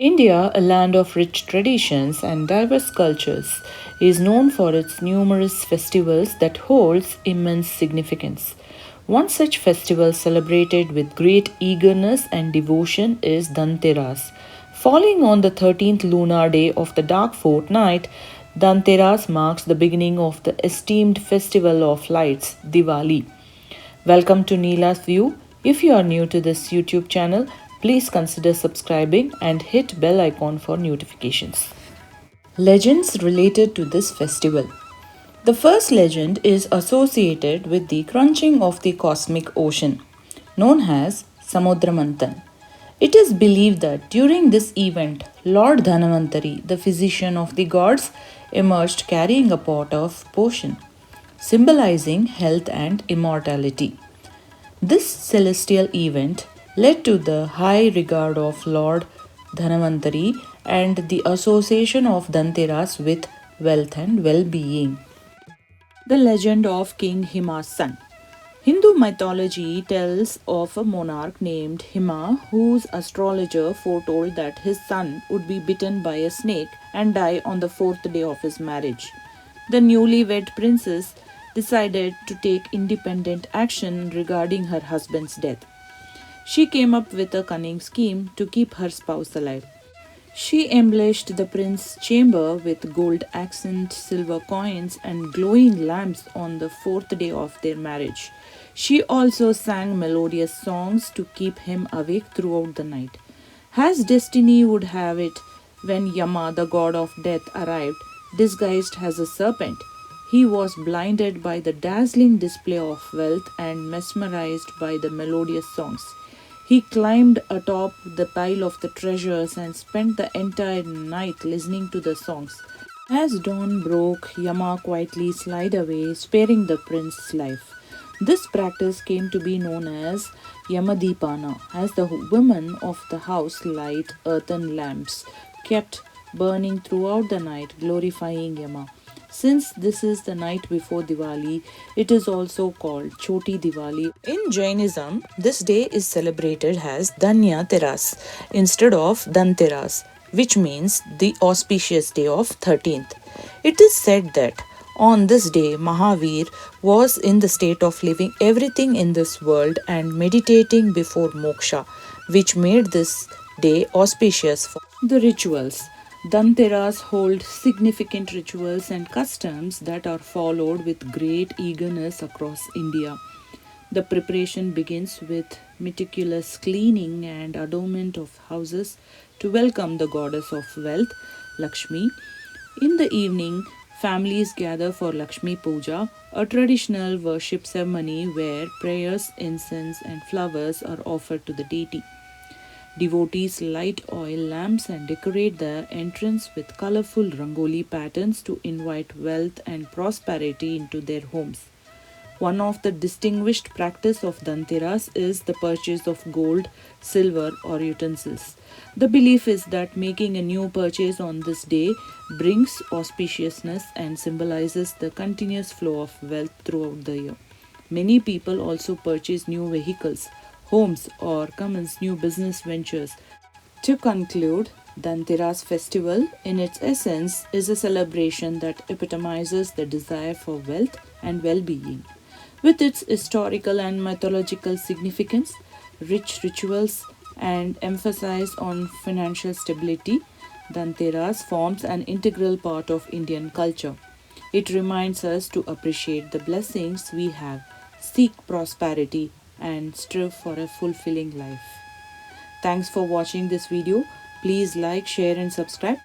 India, a land of rich traditions and diverse cultures, is known for its numerous festivals that holds immense significance. One such festival celebrated with great eagerness and devotion is Dhanteras. Falling on the 13th lunar day of the dark fortnight, Dhanteras marks the beginning of the esteemed festival of lights, Diwali. Welcome to Neela's View. If you are new to this YouTube channel, please consider subscribing and hit bell icon for notifications. Legends related to this festival. The first legend is associated with the crunching of the cosmic ocean, known as Samudramanthan. It is believed that during this event, Lord Dhanvantari, the physician of the gods, emerged carrying a pot of potion, symbolizing health and immortality. This celestial event led to the high regard of Lord Dhanvantari and the association of Dhanteras with wealth and well being. The legend of King Hima's son. Hindu mythology tells of a monarch named Hima whose astrologer foretold that his son would be bitten by a snake and die on the fourth day of his marriage. The newlywed princess decided to take independent action regarding her husband's death. She came up with a cunning scheme to keep her spouse alive. She embellished the prince's chamber with gold accent, silver coins, and glowing lamps on the fourth day of their marriage. She also sang melodious songs to keep him awake throughout the night. As destiny would have it, when Yama, the god of death, arrived, disguised as a serpent, he was blinded by the dazzling display of wealth and mesmerized by the melodious songs. He climbed atop the pile of the treasures and spent the entire night listening to the songs. As dawn broke, Yama quietly slid away, sparing the prince's life. This practice came to be known as Yamadipana, as the women of the house light earthen lamps, kept burning throughout the night, glorifying Yama. Since this is the night before Diwali, it is also called Choti Diwali. In Jainism, this day is celebrated as Dhanteras instead of Dhanteras, which means the auspicious day of 13th. It is said that on this day, Mahavir was in the state of leaving everything in this world and meditating before moksha, which made this day auspicious for the rituals. Dhanteras hold significant rituals and customs that are followed with great eagerness across India. The preparation begins with meticulous cleaning and adornment of houses to welcome the goddess of wealth, Lakshmi. In the evening, families gather for Lakshmi Puja, a traditional worship ceremony where prayers, incense, and flowers are offered to the deity. Devotees light oil lamps and decorate the entrance with colorful rangoli patterns to invite wealth and prosperity into their homes. One of the distinguished practice of Dhanteras is the purchase of gold, silver, or utensils. The belief is that making a new purchase on this day brings auspiciousness and symbolizes the continuous flow of wealth throughout the year. Many people also purchase new vehicles, homes, or commence new business ventures. To conclude, Dhanteras festival, in its essence, is a celebration that epitomizes the desire for wealth and well being. With its historical and mythological significance, rich rituals, and emphasis on financial stability, Dhanteras forms an integral part of Indian culture. It reminds us to appreciate the blessings we have, seek prosperity, and strive for a fulfilling life. Thanks for watching this video. Please like, share, and subscribe.